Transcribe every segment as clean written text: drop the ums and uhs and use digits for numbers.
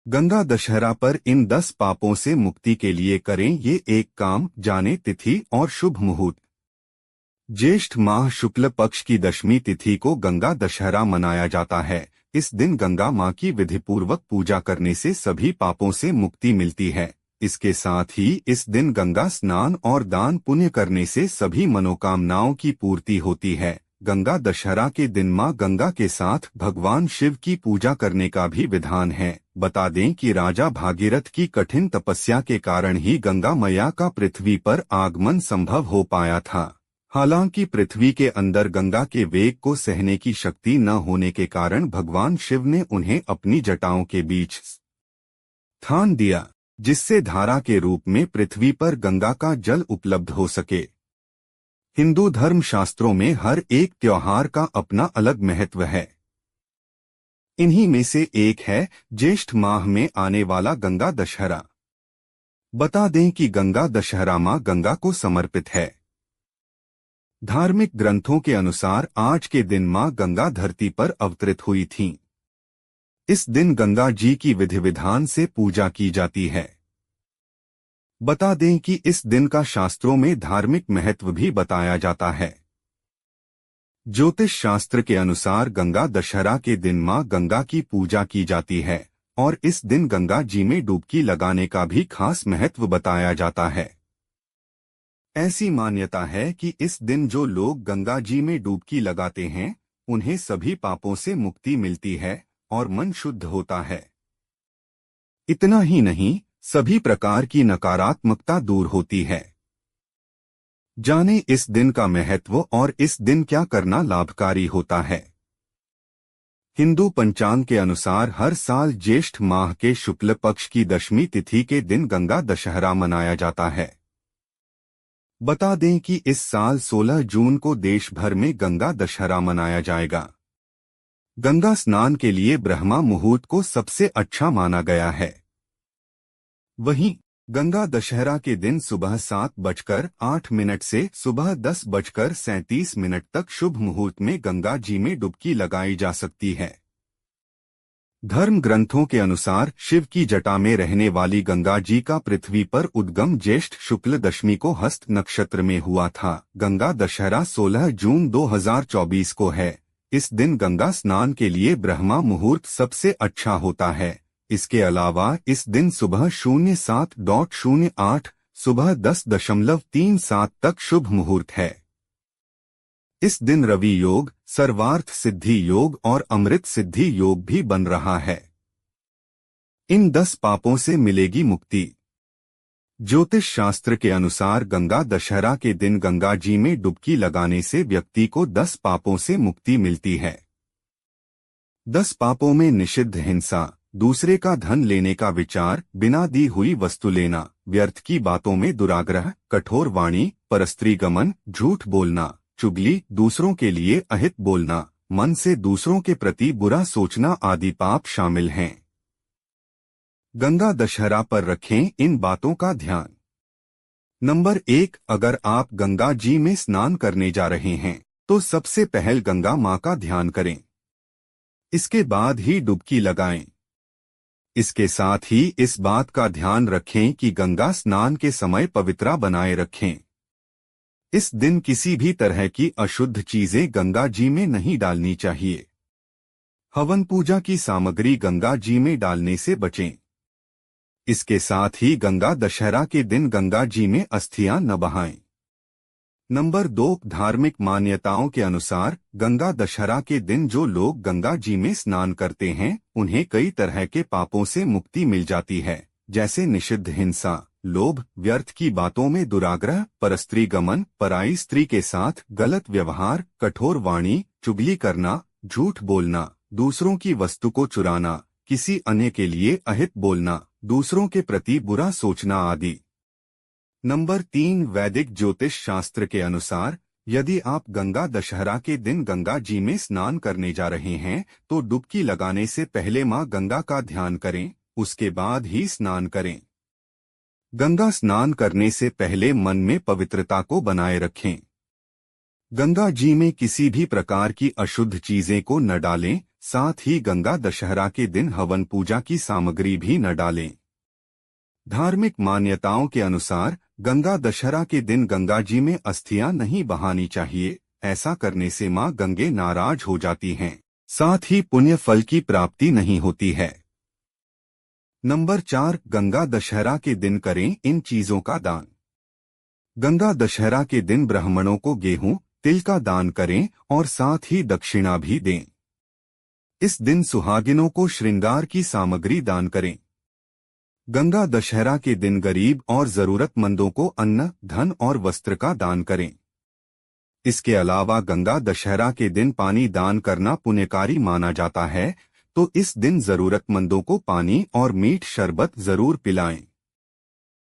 गंगा दशहरा पर इन 10 पापों से मुक्ति के लिए करें ये एक काम, जाने तिथि और शुभ मुहूर्त। ज्येष्ठ माह शुक्ल पक्ष की दशमी तिथि को गंगा दशहरा मनाया जाता है। इस दिन गंगा मां की विधिपूर्वक पूजा करने से सभी पापों से मुक्ति मिलती है। इसके साथ ही इस दिन गंगा स्नान और दान पुण्य करने से सभी मनोकामनाओं की पूर्ति होती है। गंगा दशहरा के दिन मां गंगा के साथ भगवान शिव की पूजा करने का भी विधान है। बता दें कि राजा भागीरथ की कठिन तपस्या के कारण ही गंगा मैया का पृथ्वी पर आगमन संभव हो पाया था। हालांकि पृथ्वी के अंदर गंगा के वेग को सहने की शक्ति न होने के कारण भगवान शिव ने उन्हें अपनी जटाओं के बीच स्थान दिया, जिससे धारा के रूप में पृथ्वी पर गंगा का जल उपलब्ध हो सके। हिंदू धर्म शास्त्रों में हर एक त्योहार का अपना अलग महत्व है। इन्हीं में से एक है ज्येष्ठ माह में आने वाला गंगा दशहरा। बता दें कि गंगा दशहरा मां गंगा को समर्पित है। धार्मिक ग्रंथों के अनुसार आज के दिन मां गंगा धरती पर अवतरित हुई थीं। इस दिन गंगा जी की विधि विधान से पूजा की जाती है। बता दें कि इस दिन का शास्त्रों में धार्मिक महत्व भी बताया जाता है। ज्योतिष शास्त्र के अनुसार गंगा दशहरा के दिन मां गंगा की पूजा की जाती है और इस दिन गंगा जी में डुबकी लगाने का भी खास महत्व बताया जाता है। ऐसी मान्यता है कि इस दिन जो लोग गंगा जी में डुबकी लगाते हैं उन्हें सभी पापों से मुक्ति मिलती है और मन शुद्ध होता है। इतना ही नहीं, सभी प्रकार की नकारात्मकता दूर होती है। जाने इस दिन का महत्व और इस दिन क्या करना लाभकारी होता है। हिंदू पंचांग के अनुसार हर साल ज्येष्ठ माह के शुक्ल पक्ष की दशमी तिथि के दिन गंगा दशहरा मनाया जाता है। बता दें कि इस साल 16 जून को देश भर में गंगा दशहरा मनाया जाएगा। गंगा स्नान के लिए ब्रह्मा मुहूर्त को सबसे अच्छा माना गया है। वहीं गंगा दशहरा के दिन सुबह 7:08 से सुबह 10:37 तक शुभ मुहूर्त में गंगा जी में डुबकी लगाई जा सकती है। धर्म ग्रंथों के अनुसार शिव की जटा में रहने वाली गंगा जी का पृथ्वी पर उद्गम ज्येष्ठ शुक्ल दशमी को हस्त नक्षत्र में हुआ था। गंगा दशहरा 16 जून 2024 को है। इस दिन गंगा स्नान के लिए ब्रह्मा मुहूर्त सबसे अच्छा होता है। इसके अलावा इस दिन सुबह 07:08 सुबह 10:37 तक शुभ मुहूर्त है। इस दिन रवि योग, सर्वार्थ सिद्धि योग और अमृत सिद्धि योग भी बन रहा है। इन 10 पापों से मिलेगी मुक्ति। ज्योतिष शास्त्र के अनुसार गंगा दशहरा के दिन गंगा जी में डुबकी लगाने से व्यक्ति को 10 पापों से मुक्ति मिलती है। 10 पापों में निषिद्ध हिंसा, दूसरे का धन लेने का विचार, बिना दी हुई वस्तु लेना, व्यर्थ की बातों में दुराग्रह, कठोर वाणी, परस्त्री गमन, झूठ बोलना, चुगली, दूसरों के लिए अहित बोलना, मन से दूसरों के प्रति बुरा सोचना आदि पाप शामिल हैं। गंगा दशहरा पर रखें इन बातों का ध्यान। नंबर 1, अगर आप गंगा जी में स्नान करने जा रहे हैं तो सबसे पहले गंगा मां का ध्यान करें। इसके बाद ही डुबकी लगाएं। इसके साथ ही इस बात का ध्यान रखें कि गंगा स्नान के समय पवित्रता बनाए रखें। इस दिन किसी भी तरह की अशुद्ध चीजें गंगा जी में नहीं डालनी चाहिए। हवन पूजा की सामग्री गंगा जी में डालने से बचें। इसके साथ ही गंगा दशहरा के दिन गंगा जी में अस्थियां न बहाएं। नंबर 2, धार्मिक मान्यताओं के अनुसार गंगा दशहरा के दिन जो लोग गंगा जी में स्नान करते हैं उन्हें कई तरह के पापों से मुक्ति मिल जाती है, जैसे निषिद्ध हिंसा, लोभ, व्यर्थ की बातों में दुराग्रह, परस्त्री गमन, पराई स्त्री के साथ गलत व्यवहार, कठोर वाणी, चुगली करना, झूठ बोलना, दूसरों की वस्तु को चुराना, किसी अन्य के लिए अहित बोलना, दूसरों के प्रति बुरा सोचना आदि। नंबर 3, वैदिक ज्योतिष शास्त्र के अनुसार यदि आप गंगा दशहरा के दिन गंगा जी में स्नान करने जा रहे हैं तो डुबकी लगाने से पहले मां गंगा का ध्यान करें, उसके बाद ही स्नान करें। गंगा स्नान करने से पहले मन में पवित्रता को बनाए रखें। गंगा जी में किसी भी प्रकार की अशुद्ध चीजें को न डालें, साथ ही गंगा दशहरा के दिन हवन पूजा की सामग्री भी न डालें। धार्मिक मान्यताओं के अनुसार गंगा दशहरा के दिन गंगा जी में अस्थियां नहीं बहानी चाहिए। ऐसा करने से मां गंगे नाराज हो जाती हैं। साथ ही पुण्य फल की प्राप्ति नहीं होती है। नंबर 4, गंगा दशहरा के दिन करें इन चीजों का दान। गंगा दशहरा के दिन ब्राह्मणों को गेहूं, तिल का दान करें और साथ ही दक्षिणा भी दें। इस दिन सुहागिनों को श्रृंगार की सामग्री दान करें। गंगा दशहरा के दिन गरीब और जरूरतमंदों को अन्न, धन और वस्त्र का दान करें। इसके अलावा गंगा दशहरा के दिन पानी दान करना पुण्यकारी माना जाता है, तो इस दिन जरूरतमंदों को पानी और मीठ शरबत जरूर पिलाएं।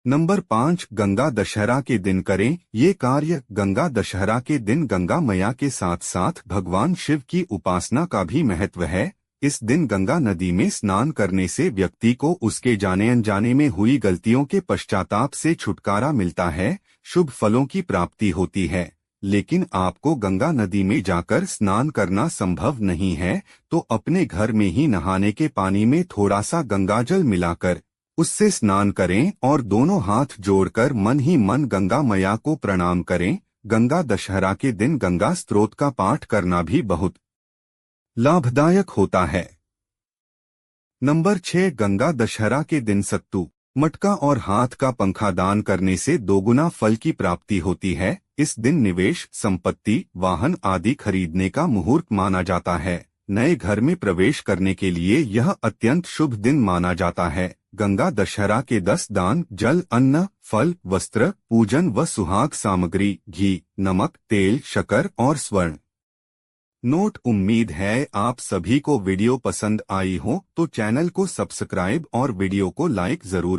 नंबर 5, गंगा दशहरा के दिन करें ये कार्य। गंगा दशहरा के दिन गंगा मैया के साथ साथ भगवान शिव की उपासना का भी महत्व है। इस दिन गंगा नदी में स्नान करने से व्यक्ति को उसके जाने अनजाने में हुई गलतियों के पश्चाताप से छुटकारा मिलता है, शुभ फलों की प्राप्ति होती है। लेकिन आपको गंगा नदी में जाकर स्नान करना संभव नहीं है, तो अपने घर में ही नहाने के पानी में थोड़ा सा गंगाजल मिलाकर उससे स्नान करें और दोनों हाथ जोड़कर मन ही मन गंगा मैया को प्रणाम करें। गंगा दशहरा के दिन गंगा स्तोत्र का पाठ करना भी बहुत लाभदायक होता है। नंबर 6, गंगा दशहरा के दिन सत्तू, मटका और हाथ का पंखा दान करने से दोगुना फल की प्राप्ति होती है। इस दिन निवेश, संपत्ति, वाहन आदि खरीदने का मुहूर्त माना जाता है। नए घर में प्रवेश करने के लिए यह अत्यंत शुभ दिन माना जाता है। गंगा दशहरा के 10 दान: जल, अन्न, फल, वस्त्र, पूजन व सुहाग सामग्री, घी, नमक, तेल, शक्कर और स्वर्ण। नोट: उम्मीद है आप सभी को वीडियो पसंद आई हो, तो चैनल को सब्सक्राइब और वीडियो को लाइक जरूर